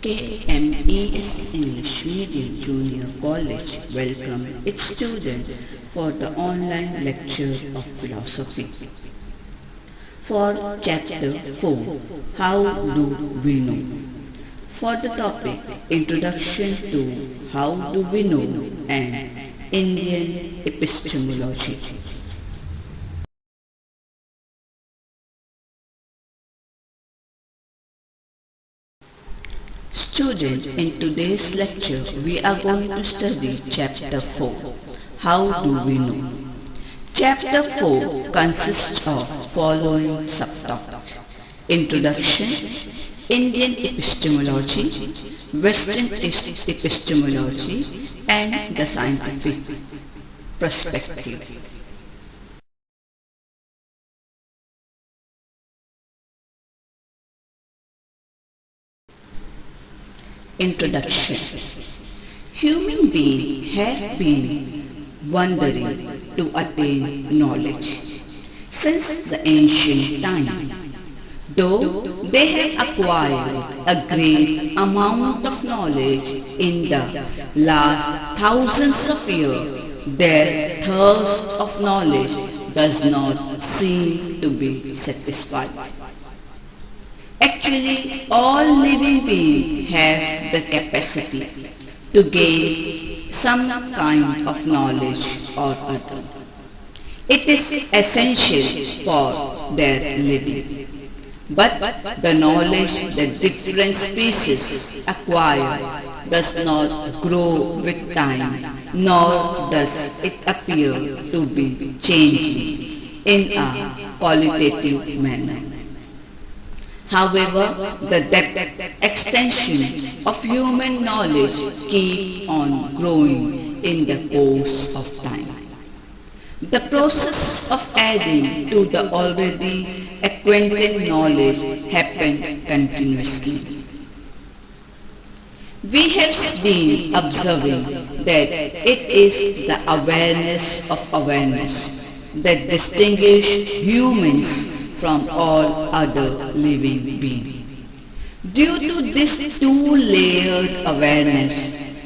KMES English Medium Junior College welcome its students for the online lecture of philosophy. For Chapter 4, How Do We Know? For the topic, Introduction to How Do We Know and Indian Epistemology. Students, in today's lecture, we are going to study Chapter 4, How Do We Know? Chapter 4 consists of following subtopics: Introduction, Indian Epistemology, Western Epistemology, and the Scientific Perspective. Introduction. Human beings have been wandering to attain knowledge since the ancient time. Though they have acquired a great amount of knowledge in the last thousands of years, their thirst of knowledge does not seem to be satisfied. Actually, all living beings have the capacity to gain some kind of knowledge or other. It is essential for their living. But the knowledge that different species acquire does not grow with time, nor does it appear to be changing in a qualitative manner. However, the depth extension of human knowledge keeps on growing in the course of time. The process of adding to the already acquainted knowledge happens continuously. We have been observing that it is the awareness of awareness that distinguishes humans from all other living beings. Due to this two-layered awareness,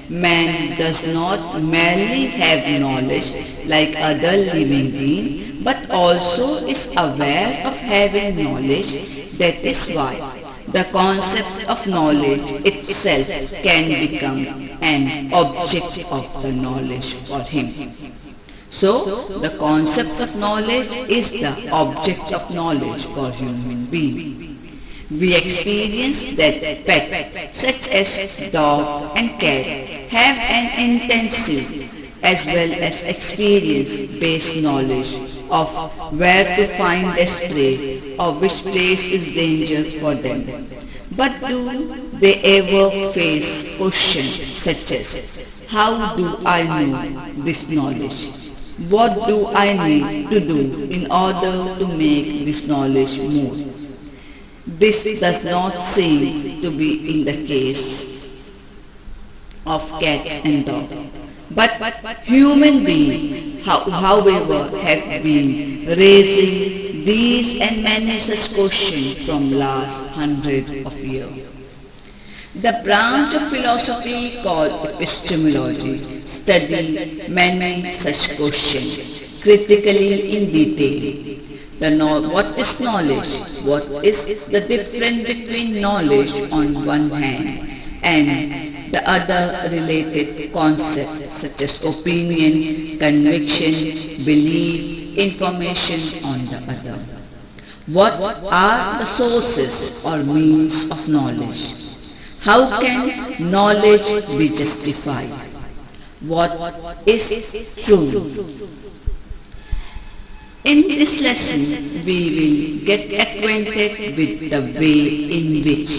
man does not merely have knowledge like other living beings, but also is aware of having knowledge. That is why the concept of knowledge itself can become an object of the knowledge for him. So, the concept of knowledge is the object of knowledge for human beings. We experience that pets such as dog and cat have an intensive as well as experience-based knowledge of where to find a stray or which place is dangerous for them. But do they ever face questions such as, how do I know this knowledge? What do I need to do in order to make this knowledge more? This does not seem to be in the case of cats and dogs. But human beings, however, have been raising these and many such questions from last hundreds of years. The branch of philosophy called epistemology study many such questions critically in detail. What is knowledge? What is the difference between knowledge on one hand and the other related concepts such as opinion, conviction, belief, information on the other? What are the sources or means of knowledge? How can knowledge be justified? What is true? In this lesson, we will get acquainted with the way in which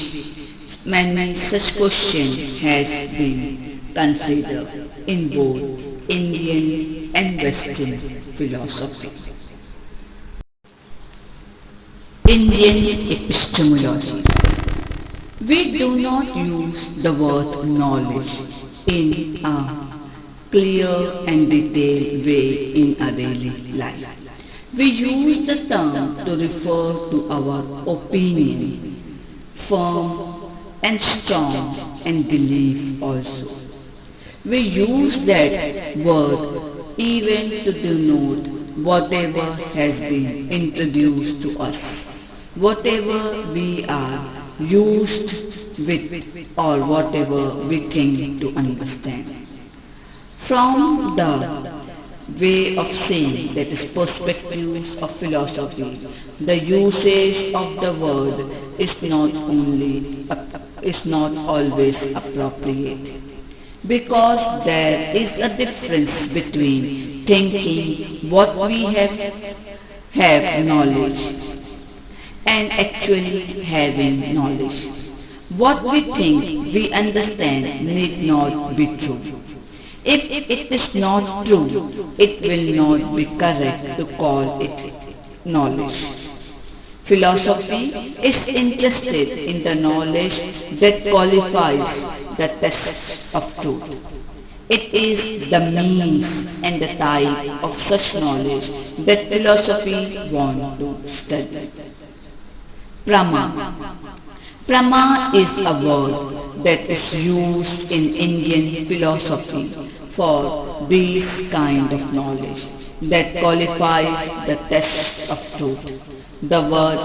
many such questions has been considered in both Indian and Western philosophy. Indian epistemology. We do not use the word knowledge in a clear and detailed way in our daily life. We use the term to refer to our opinion, firm and strong and belief also. We use that word even to denote whatever has been introduced to us, whatever we are used with or whatever we think to understand. From the way of saying, that is perspectives of philosophy, the usage of the word is not always appropriate, because there is a difference between thinking what we have knowledge and actually having knowledge. What we think we understand need not be true. If it is not true, it will not be correct to call it knowledge. Philosophy is interested in the knowledge that qualifies the test of truth. It is the means and the type of such knowledge that philosophy wants to study. Prama. Prama is a word that is used in Indian philosophy for this kind of knowledge that qualifies the test of truth. The word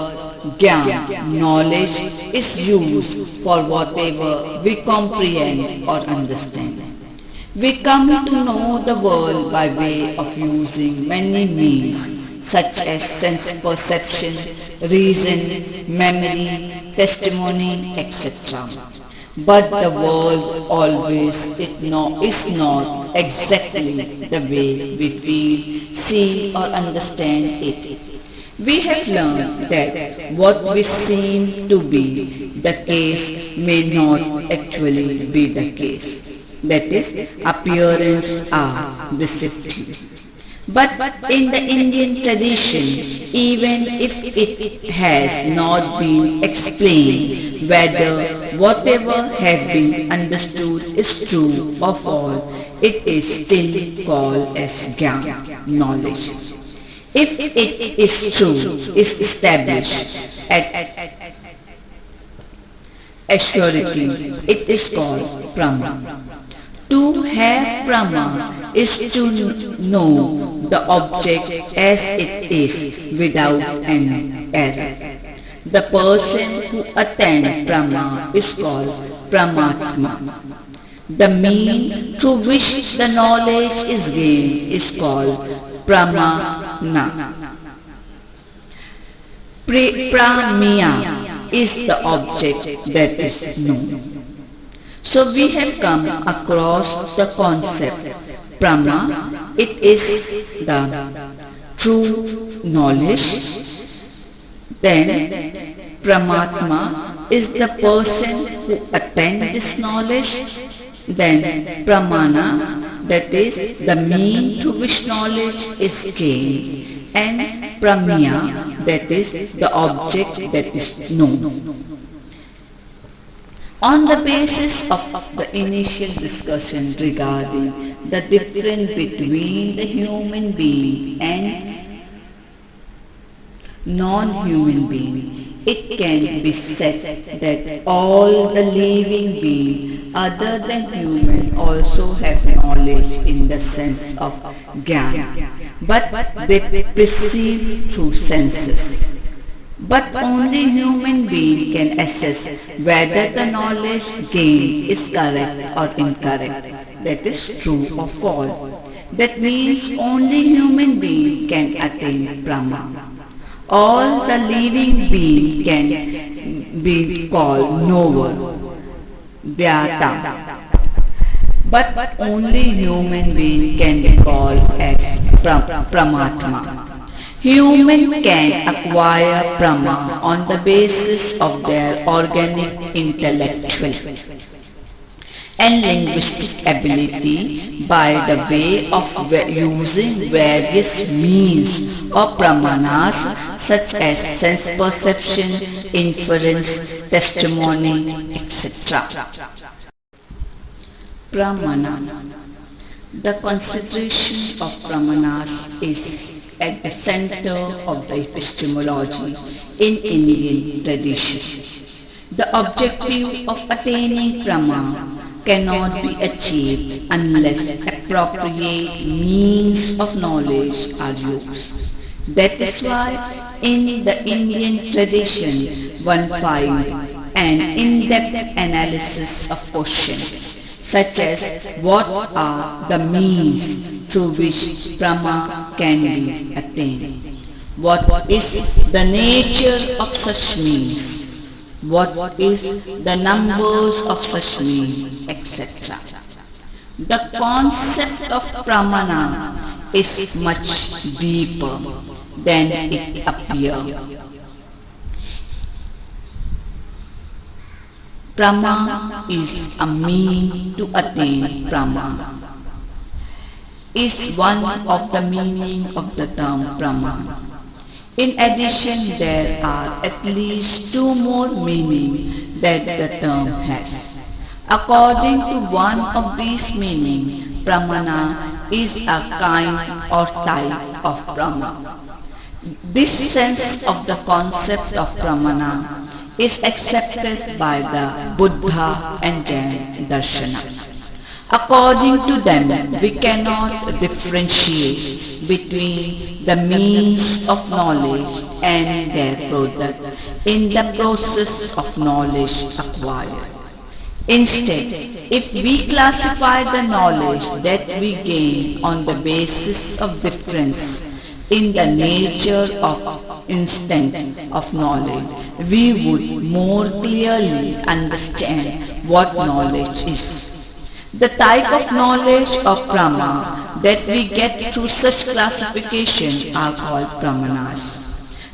Gyan, knowledge, is used for whatever we comprehend or understand. We come to know the world by way of using many means such as sense perception, reason, memory, testimony, etc. But the world always is not exactly the way we feel, see or understand it. We have learned that what we seem to be the case may not actually be the case. That is, appearances are deceptive. But in the Indian tradition, even if it has not been explained whether whatever has been understood is true or false, it is still called as Gyan, knowledge. If it is true, is established at assurity, it is called Brahma. To have Brahma is to know the object as it is without any error. The person who attains Brahma is called Brahmatma. The mean through which the knowledge is gained is called Pramana. Pramya is the object that is known. So we have come across the concept Brahma. It is the true knowledge. Then Paramatma is the person who attains this knowledge. Then Pramana, that is the mean through which knowledge is gained. And Pramya, that is the object that is known. On the basis of the initial discussion regarding the difference between the human being and non-human being, it can be said that all the living beings other than human also have knowledge in the sense of Gyan, but they perceive through senses. But only human being can assess whether the knowledge gained is correct or incorrect, that is true or false. That means only human being can attain Brahma. All the living beings can be called knower, Vyata. But only human being can be called as Paramatma. Human can acquire Brahma on the basis of their organic, intellectual and linguistic ability by the way of using various means or pramanas such as sense perception, inference, testimony, etc. Pramana. The consideration of pramanas is at the center of the epistemology in Indian tradition. The objective of attaining Brahma cannot be achieved unless appropriate means of knowledge are used. That is why in the Indian tradition one finds an in-depth analysis of questions such as what are the means through which Brahma can be attained, what is the nature of such means, what is the numbers of such means, etc. The concept of pramana is much deeper than it appears. Prama is a mean to attain Brahma, is one of the meaning of the term Brahma. In addition, there are at least two more meanings that the term has. According to one of these meanings, Pramana is a kind or type of Brahma. This sense of the concept of Pramana is accepted by the Buddha and Jain Darshana. According to them, we cannot differentiate between the means of knowledge and their product in the process of knowledge acquired. Instead, if we classify the knowledge that we gain on the basis of difference in the nature of instant of knowledge, we would more clearly understand what knowledge is. The type of knowledge of Brahma that we get through such classification are called Brahmanas.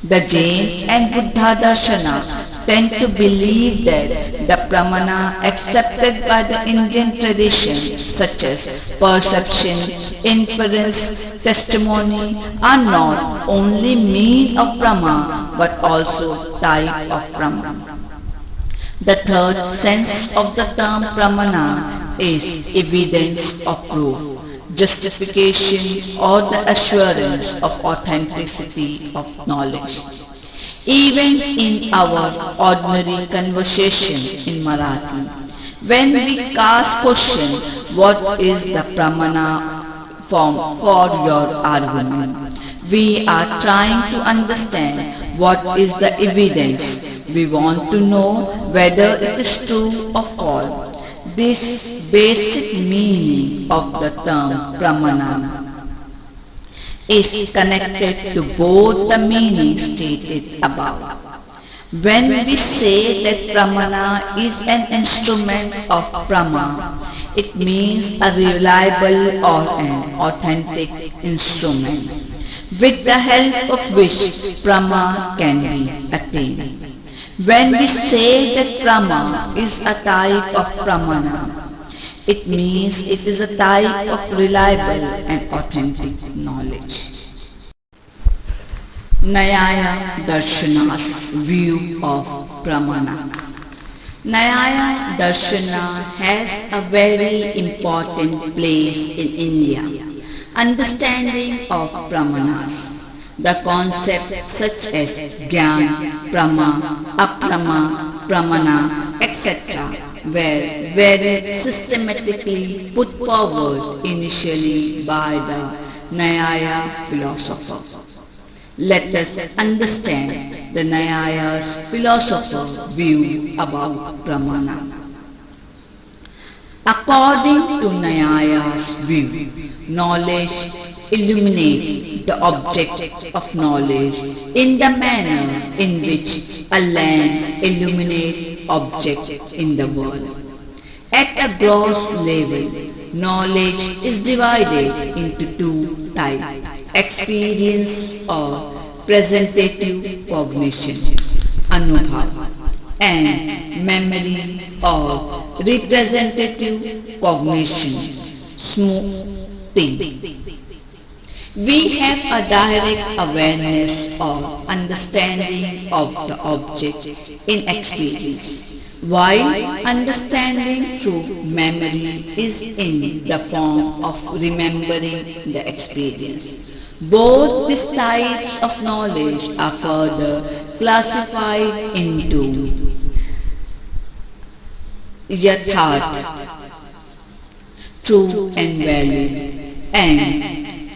The Jain and Buddha Darshana tend to believe that the Brahmana accepted by the Indian tradition such as perception, inference, testimony are not only mean of Brahma but also type of Brahma. The third sense of the term Pramana is evidence of proof, justification or the assurance of authenticity of knowledge. Even in our ordinary conversation in Marathi, when we ask question, what is the Pramana for your argument, we are trying to understand what is the evidence. We want to know whether it is true or false. This basic meaning of the term Pramana is connected to both the meanings stated above. When we say that Pramana is an instrument of Brahma, it means a reliable or an authentic instrument with the help of which Brahma can be attained. When we say that Brahma is a type of Pramana, it means it is a type of reliable and authentic knowledge. Nyaya Darshana's view of Pramana. Nyaya Darshana has a very important place in India. Understanding of Pramana. The concepts such as Gyan, Prama, Aprama, Pramana, etc. were very systematically put forward initially by the Nyaya philosopher. Let us understand the Nyaya's philosopher view about Pramana. According to Nyaya's view, knowledge illuminates the object of knowledge in the manner in which a lamp illuminates objects in the world. At a gross level, knowledge is divided into two types, experience or presentative cognition, anubhav, and memory or representative cognition, smriti. We have a direct awareness or understanding of the object in experience, while understanding through memory is in the form of remembering the experience. Both these types of knowledge are further classified into yatharth, true and valid, and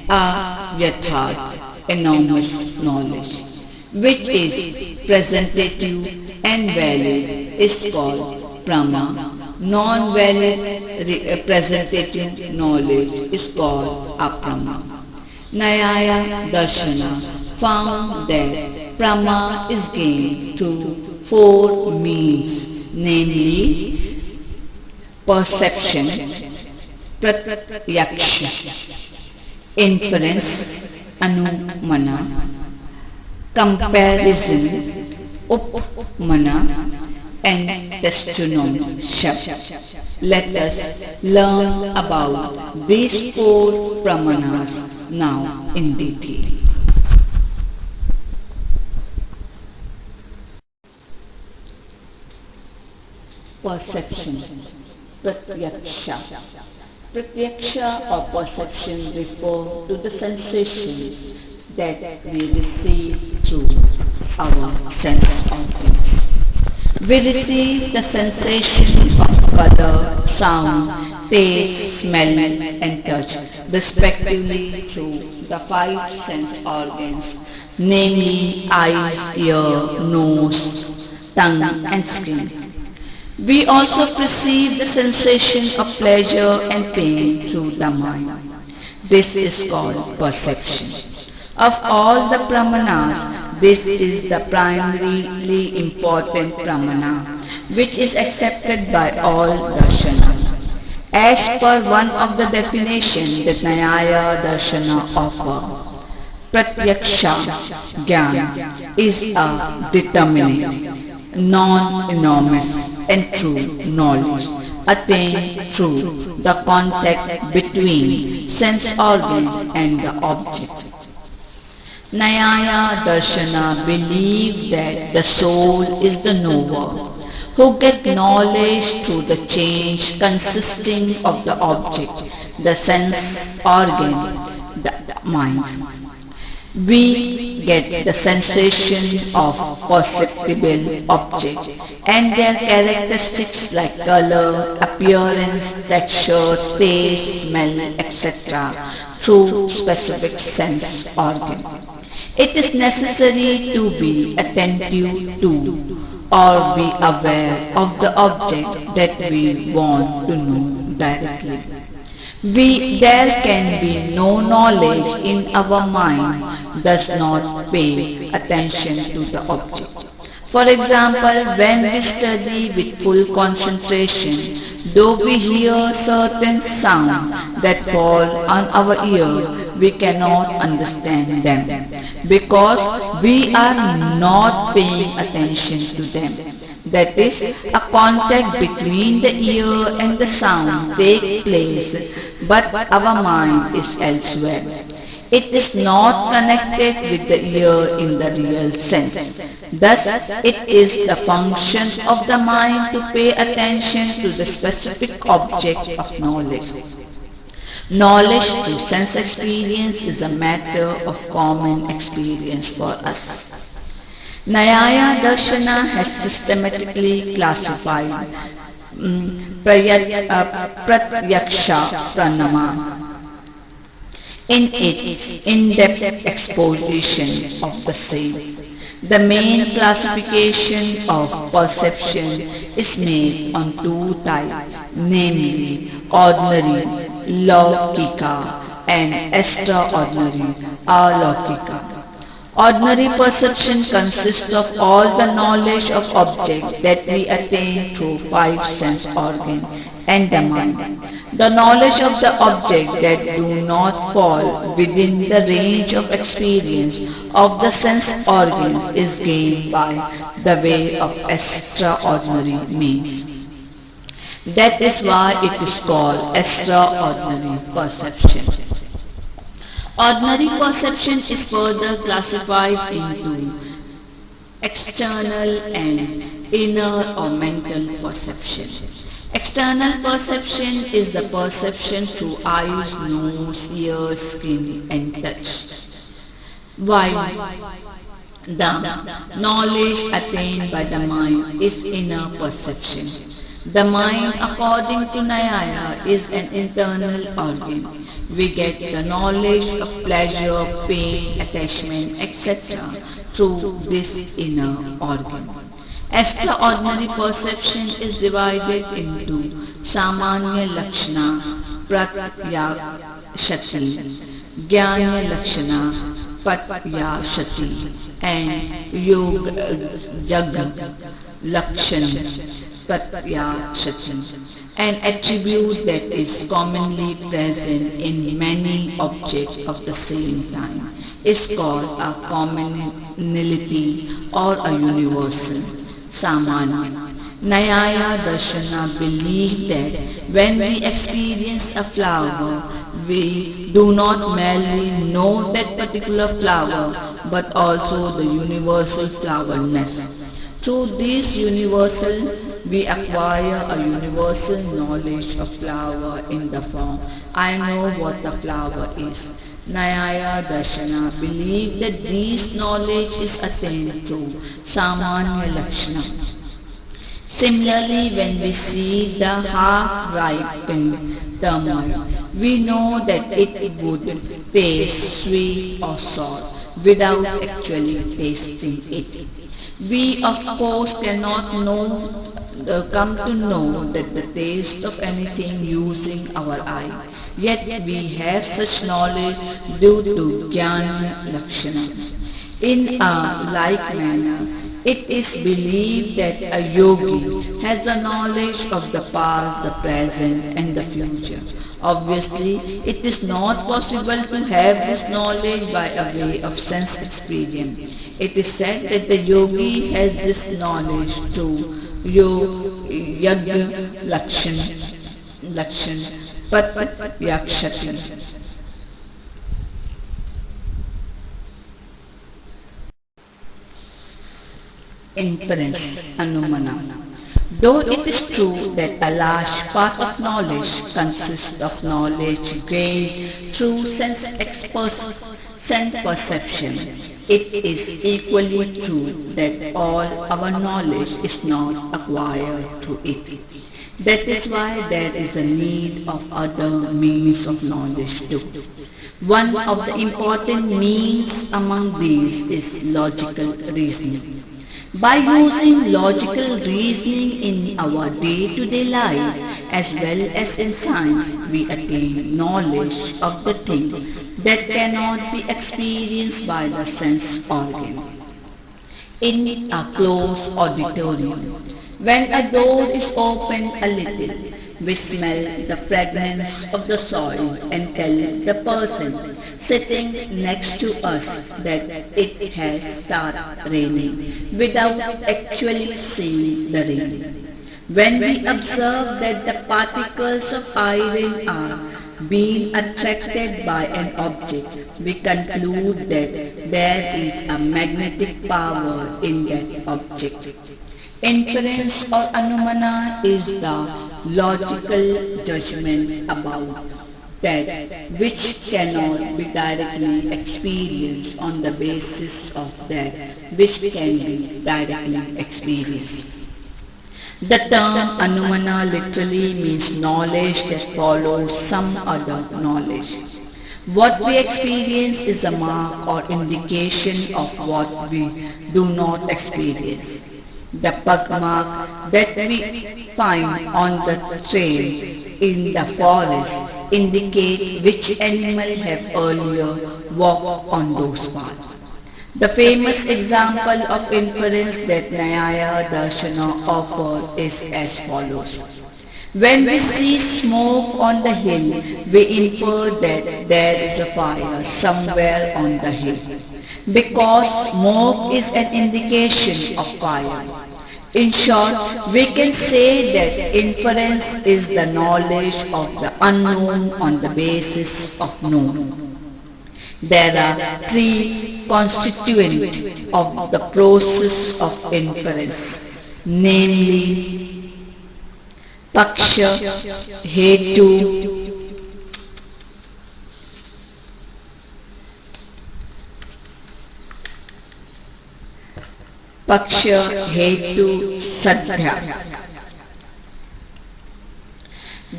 ayatharth, enormous knowledge, which is presentative and valid, is called Brahma. Non-valid representative knowledge is called Aprama. Nyaya Darshana found that Prama is gained through four means, namely perception, pratyaksha, inference, anumana, comparison, upmana, and testimony. Let us learn about these four pramanas now in detail. Perception, pratyaksha. Pratyaksha or perception refer to the sensation that we receive through our sense organs. We receive the sensation of color, sound, taste, smell and touch, respectively through the five sense organs, namely eyes, ear, nose, tongue and skin. We also perceive the sensation of pleasure and pain through the mind. This is called perception. Of all the pramanas, this is the primarily important pramana, which is accepted by all darshanas. As per one of the definitions that Nyaya Darshana offer, pratyaksha jnana is a determinate, non-enormous and true knowledge attained through the contact between sense organ and the object. Nyaya Darshana believe that the soul is the knower, who gets knowledge through the change consisting of the object, the sense organ, the mind. We get the sensation of perceptible objects and their characteristics like color, appearance, texture, taste, smell, etc. through specific sense organ. It is necessary to be attentive to or be aware of the object that we want to know directly. There can be no knowledge in our mind does not pay attention to the object. For example, when we study with full concentration, though we hear certain sounds that fall on our ear, we cannot understand them because we are not paying attention to them. That is, a contact between the ear and the sound takes place, but our mind is elsewhere. It is not connected with the ear in the real sense. Thus, it is the function of the mind to pay attention to the specific object of knowledge. Knowledge through sense experience is a matter of common experience for us. Nyaya Darshana has systematically classified pratyaksha pranama in its in-depth exposition of the same. The main classification of perception is made on two types, namely ordinary, laukika, and extraordinary, alaukika. Ordinary perception consists of all the knowledge of objects that we attain through five sense organs and the mind. The knowledge of the objects that do not fall within the range of experience of the sense organs is gained by the way of extraordinary means. That is why it is called extraordinary perception. Ordinary perception is further classified into external and inner or mental perception. External perception is the perception through eyes, nose, ears, skin and touch. While the knowledge attained by the mind is inner perception. The mind, according to Nyaya, is an internal organ. We get the knowledge of pleasure, pain, attachment, etc. through this inner organ. Extraordinary perception is divided into Samanya Lakshana, Pratyakshati, Jnana Lakshana, Patyashati, and Yoga Jaga Lakshana, Patyashati, an attribute that is commonly present in many objects of the same time, is called a commonality or a universal, Samanya. Nyaya Darshana believe that when we experience a flower, we do not merely know that particular flower, but also the universal flowerness. Through this universal, we acquire a universal knowledge of flower in the form, I know what the flower is. Nyaya Darshana believe that this knowledge is attained through Samanya Lakshana. Similarly, when we see the half-ripened tamarind, we know that it would taste sweet or sour without actually tasting it. We of course cannot come to know that the taste of anything using our eye. Yet we have such knowledge due to Jnana Lakshana. In a like manner, it is believed that a yogi has the knowledge of the past, the present and the future. Obviously, it is not possible to have this knowledge by a way of sense experience. It is said that the yogi has this knowledge through Yagya Lakshan Patyakshati. Inference, Anumana. Though it is true that a large part of knowledge consists of knowledge gained through sense perception, it is equally true that all our knowledge is not acquired through it. That is why there is a need of other means of knowledge too. One of the important means among these is logical reasoning. By using logical reasoning in our day-to-day life as well as in science, we attain knowledge of the thing that cannot be experienced by the sense organ. In a closed auditorium, when a door is opened a little, we smell the fragrance of the soil and tell the person sitting next to us that it has started raining without actually seeing the rain. When we observe that the particles of iron are being attracted by an object, we conclude that there is a magnetic power in that object. Inference or anumana is the logical judgment about that which cannot be directly experienced on the basis of that which can be directly experienced. The term anumana literally means knowledge that follows some other knowledge. What we experience is a mark or indication of what we do not experience. The pug mark that we find on the trail in the forest indicate which animal have earlier walked on those paths. The famous example of inference that Nyaya Darshana offers is as follows. When we see smoke on the hill, we infer that there is a fire somewhere on the hill, because smoke is an indication of fire. In short, we can say that inference is the knowledge of the unknown on the basis of known. There are three constituents of the process of inference, namely Paksha, Hetu, Sadhya.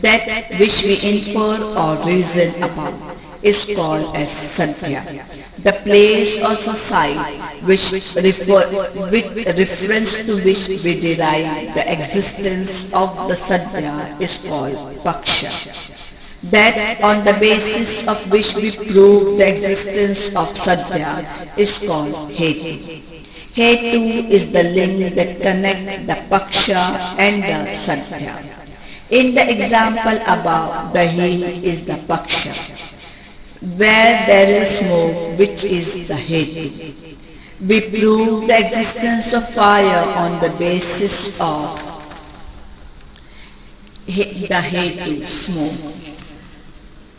That which we infer or reason about is called as sadhya. The place or site with reference to which we derive the existence of the sadhya is called paksha. That on the basis of which we prove the existence of sadhya is called hetu. Hetu is the link that connects the paksha and the sadhya. In the example above, the he is the paksha, where there is smoke, which is the hetu. We prove the existence of fire on the basis of the hetu, smoke.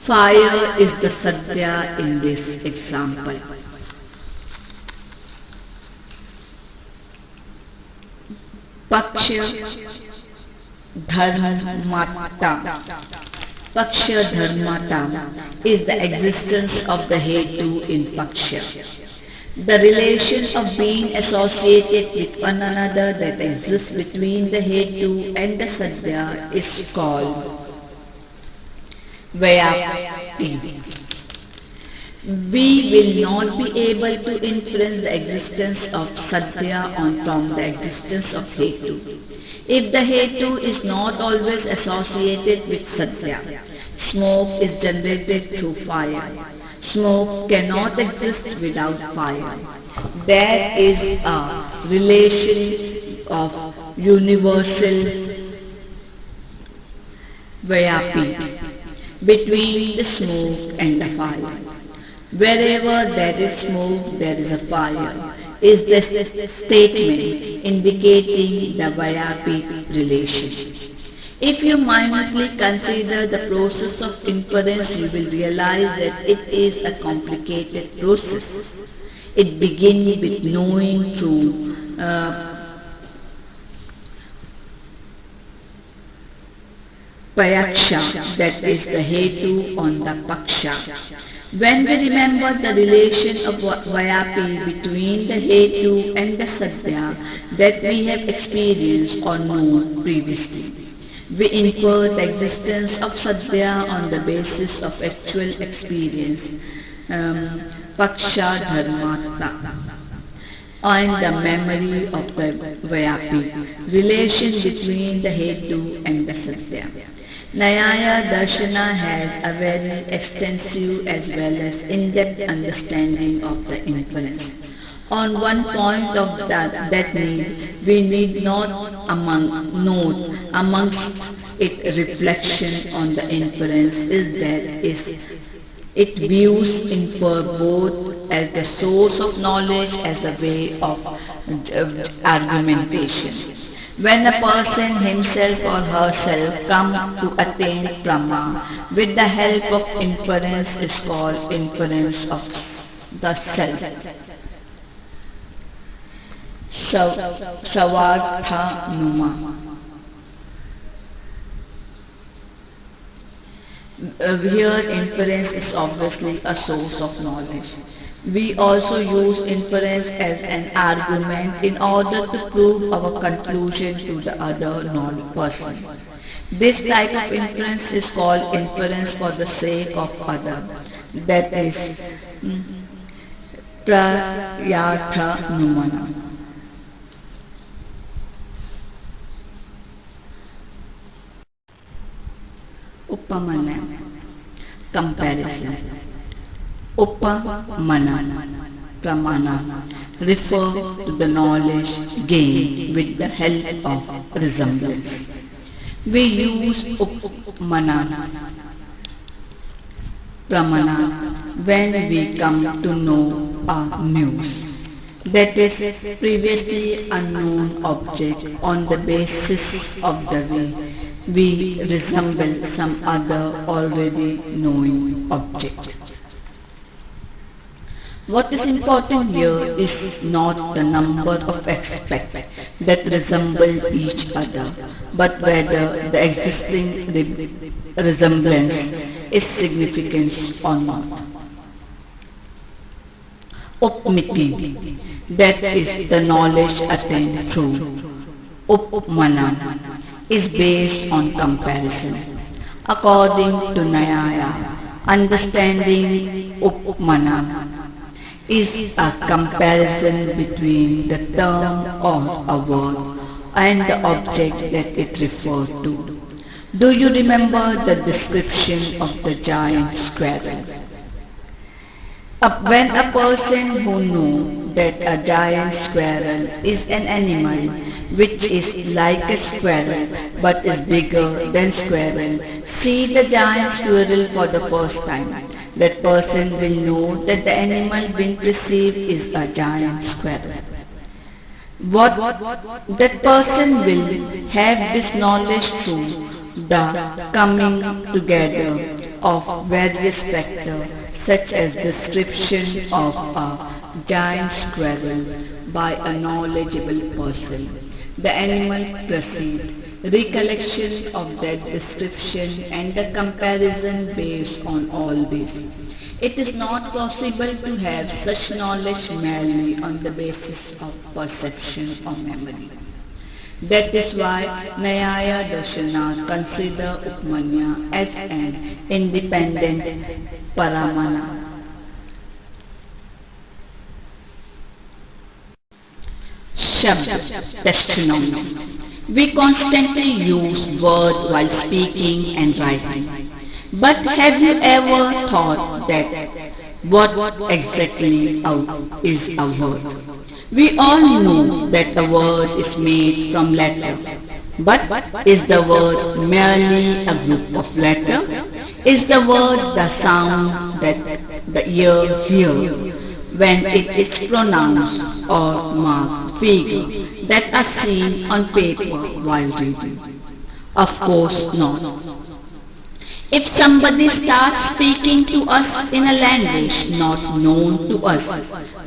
Fire is the sadhya in this example. Paksha dharmata. Paksha dharmata is the existence of the hetu in paksha. The relation of being associated with one another that exists between the hetu and the sadhya is called Vyapti. We will not be able to inference the existence of sadhya from the existence of hetu. If the hetu is not always associated with sadhya, smoke is generated through fire. Smoke cannot exist without fire. There is a relation of universal Vyapi between the smoke and the fire. Wherever there is smoke, there is a fire, is the statement indicating the Vyapi relation. If you mindfully consider the process of inference, you will realize that it is a complicated process. It begins with knowing through Payaksha, that is the hetu on the paksha. When we remember the relation of Vyapi between the hetu and the sadhya that we have experienced or known previously, we infer the existence of sadhya on the basis of actual experience, paksha dharmata, and the memory of the Vyapi, relation between the hetu and the sadhya. Nyaya Darshana has a very extensive as well as in-depth understanding of the inference. On one point of that need, we need not note amongst its reflection on the inference is that it views infer both as the source of knowledge as a way of argumentation. When a person himself or herself comes to attain Brahma with the help of inference is called inference of the self. Savartha Numa. Here inference is obviously a source of knowledge. We also use inference as an argument in order to prove our conclusion to the other person. This type of inference is called inference for the sake of other. That is Prayartha Numana. Upamana, comparison. Upamana, pramana, refer to the knowledge gained with the help of resemblance. We use upamana, pramana when we come to know a news, that is previously unknown object on the basis of the way we resemble some other already knowing object. What is important here is not the number of aspects that resemble each other, but whether the existing resemblance is significant or not. Upmiti, that is the knowledge attained through Upmana, is based on comparison. According to Nyaya, understanding Upmana is a comparison between the term or a word and the object that it refers to. Do you remember the description of the giant squirrel? When a person who knows that a giant squirrel is an animal which is like a squirrel but is bigger than squirrel, see the giant squirrel for the first time, that person will know that the animal being perceived is a giant squirrel. What that person will have this knowledge through the coming together of various factors such as description of a giant squirrel by a knowledgeable person. The animal perceived, recollection of that description and the comparison based on all this. It is not possible to have such knowledge merely on the basis of perception or memory. That is why Nyaya Darshana consider Upmanya as an independent paramana. Shabd, testimony. We constantly use words while speaking and writing. But have you ever thought that what exactly is a word? We all know that the word is made from letters. But is the word merely a group of letters? Is the word the sound that the ear hears when it is pronounced or marked figures that are seen on paper while reading? Of course not. If somebody starts speaking to us in a language not known to us,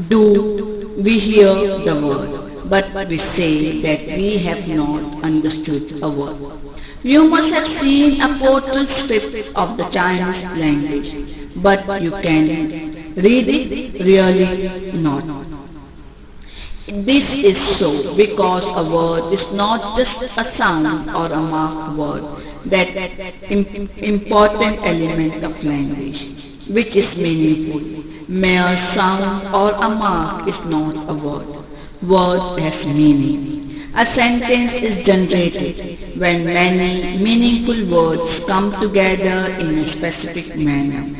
do we hear the word, but we say that we have not understood a word. You must have seen a portal script of the Chinese language, but you can read it? Really not. This is so because a word is not just a sound or a marked word, that important element of language, which is meaningful. Mere sound or a mark is not a word. Word has meaning. A sentence is generated when many meaningful words come together in a specific manner.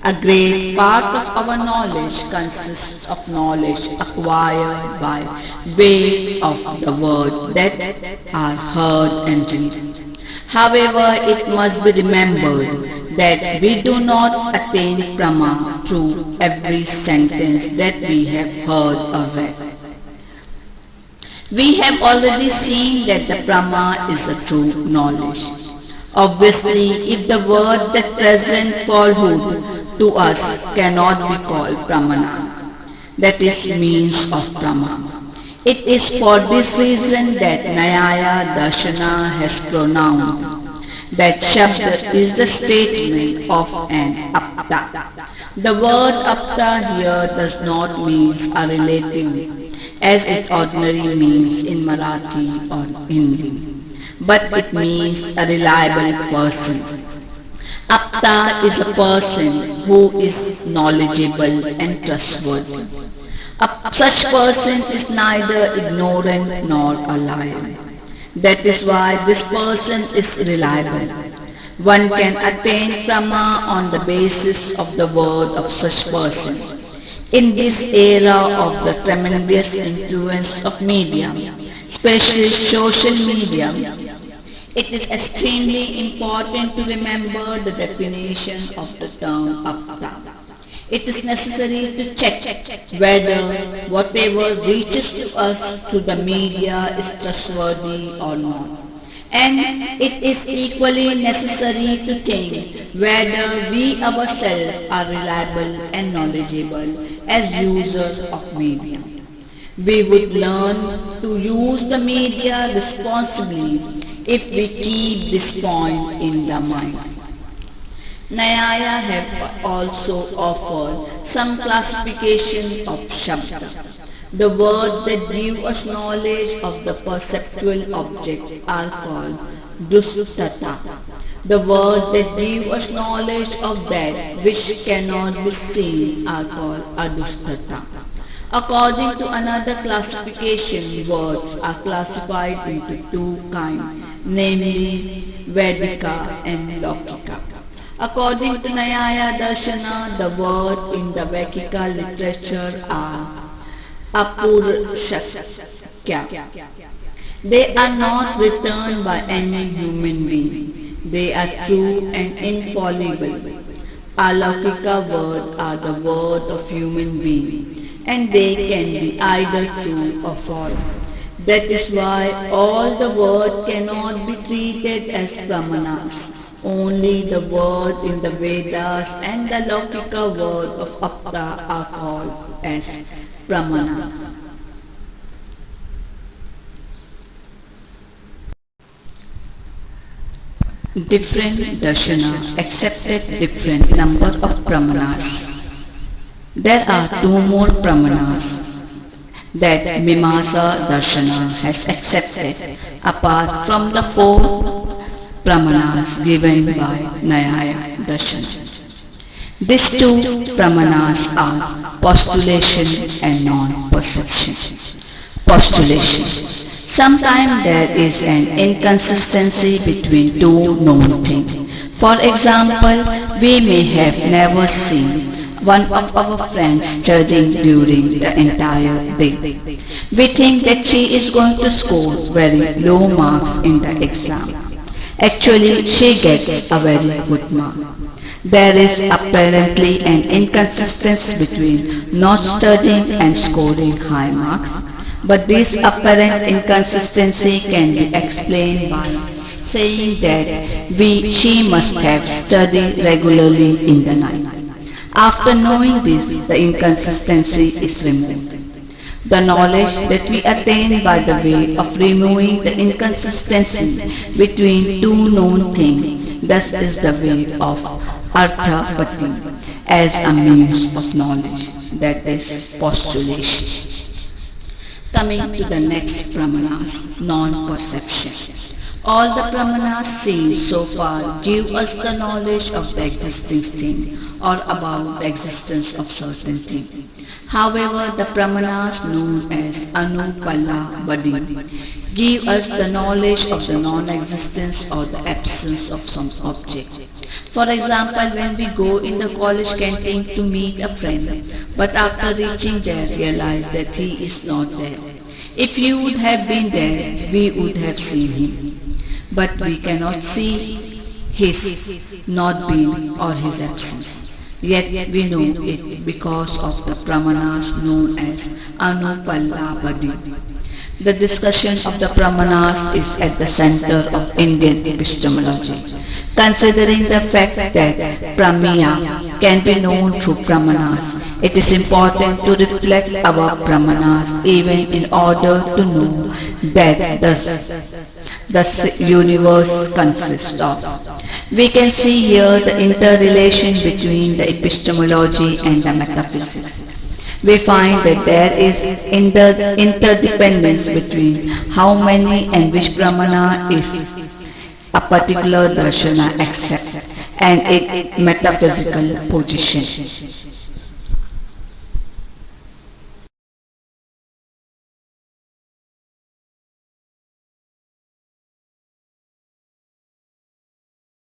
A great part of our knowledge consists of knowledge acquired by way of the words that are heard and read. However, it must be remembered that we do not attain Brahma through every sentence that we have heard or read. We have already seen that the Brahma is the true knowledge. Obviously, if the word that presents falsehood to us cannot be called Brahmana, that is means of Brahma. It is for this reason that Nyaya Darshana has pronounced that Shabd is the statement of an apta. The word apta here does not mean a relative as it ordinarily means in Marathi or Hindi, but it means a reliable person. Apta is a person who is knowledgeable and trustworthy. Such person is neither ignorant nor a liar. That is why this person is reliable. One can attain Brahma on the basis of the word of such person. In this era of the tremendous influence of media, especially social media, it is extremely important to remember the definition of the term apta. It is necessary to check whether whatever reaches to us through the media is trustworthy or not. And it is equally necessary to think whether we ourselves are reliable and knowledgeable as users of media. We would learn to use the media responsibly if we keep this point in the mind. Nyaya have also offered some classification of Shabda. The words that give us knowledge of the perceptual object are called Dustata. The words that give us knowledge of that which cannot be seen are called adustata. According to another classification, words are classified into two kinds, namely Vedika and Laukika. According to Nyaya Darshana, the words in the Vedika literature are apurusakya. They are not written by any human being. They are true and infallible. Alaukika words are the words of human beings, and they can be either true or false. That is why all the words cannot be treated as pramanas. Only the words in the Vedas and the Laukika words of Apta are called as pramana. Different darshanas accepted different number of pramanas. There are two more pramanas that Mimamsa Darshana has accepted apart from the four pramanas given by Nyaya Darshana. These two pramanas are postulation and non-perception. Postulation. Sometimes there is an inconsistency between two known things. For example, we may have never seen one of our friends studying during the entire day. We think that she is going to score very low marks in the exam. Actually, she gets a very good mark. There is apparently an inconsistency between not studying and scoring high marks. But this apparent inconsistency can be explained by saying that she must have studied regularly in the night. After knowing this, the inconsistency is removed. The knowledge that we attain by the way of removing the inconsistency between two known things, thus is the way of arthapati as a means of knowledge, that is postulation. Coming to the next pramana, non-perception. All the pramanas seen so far give us the knowledge of the existing thing or about the existence of certain thing. However, the pramanas known as anupallabadi give us the knowledge of the non-existence or the absence of some object. For example, when we go in the college canteen to meet a friend, but after reaching there realize that he is not there. If he would have been there, we would have seen him. But we cannot see his not being or his absence. Yet we know it because of the pramanas known as anupallabadi. The discussion of the pramanas is at the center of Indian epistemology. Considering the fact that pramya can be known through pramanas, it is important to reflect about pramanas even in order to know that the universe consists of. We can see here the interrelation between the epistemology and the metaphysics. We find that there is interdependence between how many and which pramana is a particular darshana accepts and its metaphysical position.